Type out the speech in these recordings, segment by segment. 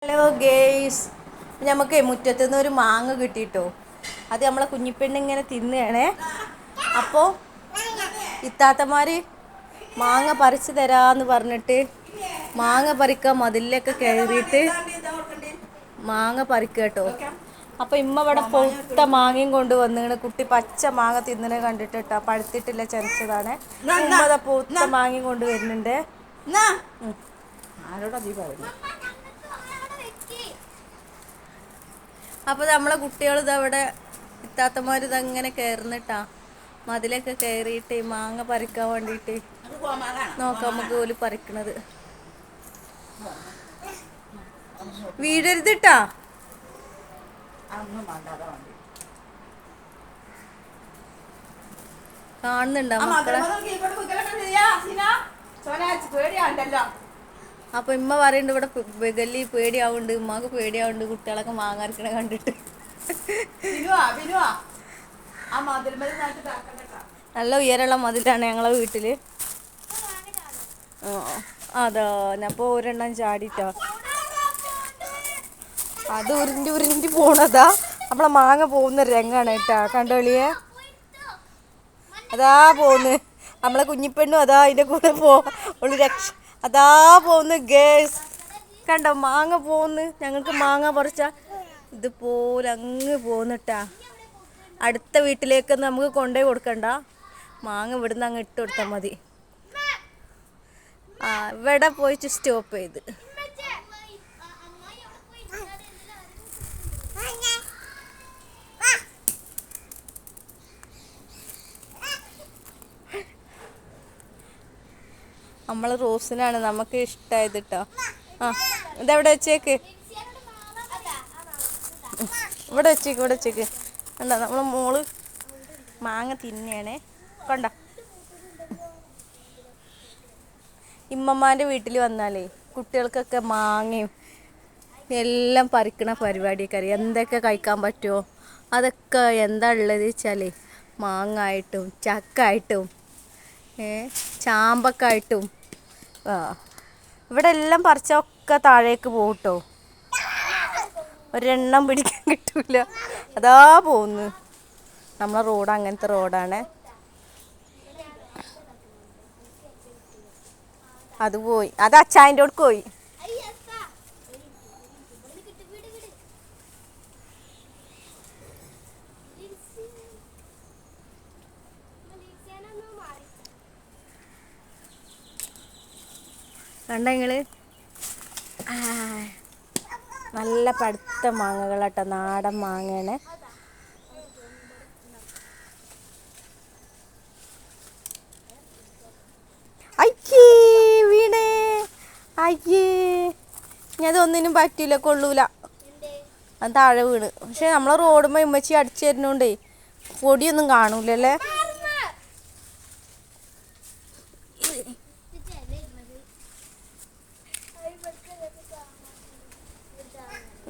Hello guys, നമുക്ക് മുറ്റത്തു നിന്ന് ഒരു മാങ്ങ കിട്ടിയിട്ടോ. അത് നമ്മളെ കുഞ്ഞിപ്പെണ്ണിങ്ങനെ തിന്നുകയാണേ. അപ്പോൾ ഇത്താത്തമാർ മാങ്ങ പറിച്ചു തരാമെന്ന് പറഞ്ഞിട്ട് മാങ്ങ പറിക്കാൻ മതിലൊക്കെ കയറിയിട്ട് മാങ്ങ പറിക്കുക കേട്ടോ. അപ്പോൾ ഇമ്മ ഇവിടെ പൊത്ത മാങ്ങയും കൊണ്ട് വന്നിങ്ങനെ കുട്ടി പച്ച മാങ്ങ തിന്നണ കണ്ടിട്ട് കേട്ടോ. പഴുത്തിട്ടില്ല, ചനച്ചതാണ്. ഉമ്മത പൊത്ത മാങ്ങയും കൊണ്ട് വരുന്നുണ്ട്. അപ്പോൾ നമ്മളെ കുട്ടികൾ ഇതവിടെ ഇത്താത്തമാർ ഇതങ്ങനെ കയറുന്നിട്ടാ. മതിലൊക്കെ കയറിയിട്ട് മാങ്ങ പറിക്കാൻ വേണ്ടിയിട്ട് നോക്കാം നമുക്ക് ഓല് പറിക്കണത്. വീടരുതിട്ടാ. കാണുന്നുണ്ടോ മക്കളെ? അപ്പൊ ഇമ്മ പറയുന്നുണ്ട് ഇവിടെ ഗല്ലി പേടിയാവുന്നുണ്ട്, ഉമ്മാക്ക് പേടിയാവുന്നുണ്ട് കുട്ടികളൊക്കെ മാങ്ങാരിക്കണ കണ്ടിട്ട്. നല്ല ഉയരമുള്ള മതിലാണ് ഞങ്ങളെ വീട്ടില്. അതാ ഞാനിപ്പോ ഒരെണ്ണം ചാടിട്ടോ. അത് ഉരുണ്ടി ഉരുണ്ടി പോണതാ. നമ്മളെ മാങ്ങ പോകുന്ന രംഗാണ് കേട്ടാ. കണ്ടോളിയെ, അതാ പോന്ന് നമ്മളെ കുഞ്ഞിപ്പെണ്ണും അതാ അതിന്റെ കൂടെ ഒരു രക്ഷ. അതാ പോന്ന് ഗേസ്, കണ്ടോ മാങ്ങ പോന്ന്. ഞങ്ങൾക്ക് മാങ്ങ പറിച്ച ഇതുപോലെ അങ്ങ് പോന്നിട്ടാ. അടുത്ത വീട്ടിലേക്ക് നമുക്ക് കൊണ്ടുപോയി കൊടുക്കണ്ട, മാങ്ങ ഇവിടുന്ന് അങ്ങ് ഇട്ട് കൊടുത്താൽ മതി. ഇവിടെ പോയിട്ട് സ്റ്റോപ്പ് ചെയ്ത്. നമ്മൾ റോസിനാണ് നമുക്ക് ഇഷ്ടമായത് കേട്ടോ. ഇതെവിടെ വെച്ചേക്ക്, ഇവിടെ വെച്ചേക്ക്. കണ്ടോ നമ്മളെ മോള് മാങ്ങ തിന്നെയാണേ. കണ്ട ഇമ്മമാൻ്റെ വീട്ടിൽ വന്നാലേ കുട്ടികൾക്കൊക്കെ മാങ്ങയും എല്ലാം പറിക്കണ പരിപാടിയൊക്കെ അറിയാം. എന്തൊക്കെ കഴിക്കാൻ പറ്റുമോ അതൊക്കെ എന്താ ഉള്ളത് വെച്ചാൽ മാങ്ങ ആയിട്ടും ചക്ക ആയിട്ടും ചാമ്പക്കായിട്ടും ഇവിടെ എല്ലാം പറിച്ചൊക്കെ താഴേക്ക് പോകും കേട്ടോ. ഒരെണ്ണം പിടിക്കാൻ കിട്ടൂല. അതാ പോകുന്നു. നമ്മളെ റോഡ് അങ്ങനത്തെ റോഡാണ്. അത് പോയി, അത് അച്ചായൻ്റെ അടുക്ക് പോയി. കണ്ട നിങ്ങൾ, നല്ല പഴുത്ത മാങ്ങകളാട്ടോ, നാടൻ മാങ്ങയാണ്. അയ്യേ വീണേ, അയ്യേ ഇനി അതൊന്നിനും പറ്റില്ല, കൊള്ളൂല. അത് താഴെ വീണ്. പക്ഷെ നമ്മളെ റോഡുമ്പോൾ ഉമ്മച്ചി അടിച്ചു തരുന്നോണ്ടേ പൊടിയൊന്നും കാണൂലല്ലേ.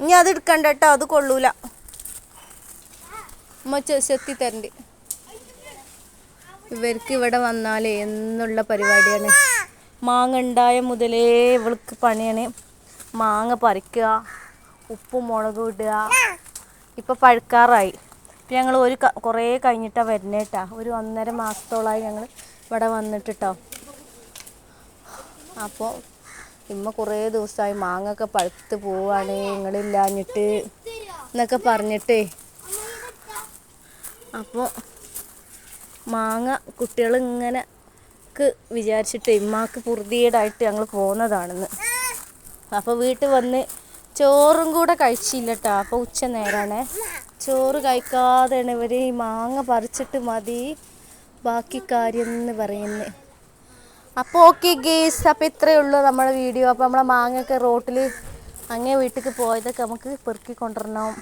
ഇനി അത് എടുക്കണ്ട കേട്ടോ, അത് കൊള്ളൂല. ഉമ്മച്ചി ചെത്തി തരണ്ട്. ഇവർക്ക് ഇവിടെ വന്നാലേ എന്നുള്ള പരിപാടിയാണ്. മാങ്ങ ഉണ്ടായ മുതലേ ഇവൾക്ക് പണിയാണ്. മാങ്ങ പറിക്കുക, ഉപ്പും മുളകും ഇടുക. ഇപ്പം പഴുക്കാറായി. ഇപ്പം ഞങ്ങൾ കുറേ കഴിഞ്ഞിട്ടാണ് വരുന്നേട്ടാ. ഒരു 1.5 മാസത്തോളമായി ഞങ്ങൾ ഇവിടെ വന്നിട്ടോ. അപ്പോൾ ഇമ്മ കുറേ ദിവസമായി മാങ്ങൊക്കെ പഴുത്ത് പോവാണ് നിങ്ങളില്ലാഞ്ഞിട്ട് എന്നൊക്കെ പറഞ്ഞിട്ടേ. അപ്പോൾ മാങ്ങ കുട്ടികൾ ഇങ്ങനെ വിചാരിച്ചിട്ട് ഇമ്മാക്ക് പുറതിയേടായിട്ട് ഞങ്ങൾ പോകുന്നതാണെന്ന്. അപ്പോൾ വീട്ടിൽ വന്ന് ചോറും കൂടെ കഴിച്ചില്ല കേട്ടോ. അപ്പോൾ ഉച്ച നേരമാണ്. ചോറ് കഴിക്കാതെയാണ് ഇവർ ഈ മാങ്ങ പറിച്ചിട്ട് മതി ബാക്കി കാര്യം എന്ന് പറയുന്നത്. അപ്പോൾ ഓക്കെ ഗേസ്, അപ്പോൾ ഇത്രയേ ഉള്ളൂ നമ്മുടെ വീഡിയോ. അപ്പോൾ നമ്മളെ മാങ്ങയൊക്കെ റോട്ടിൽ അങ്ങേ വീട്ടിലേക്ക് പോയതൊക്കെ നമുക്ക് പെറുക്കി കൊണ്ടുവരണം.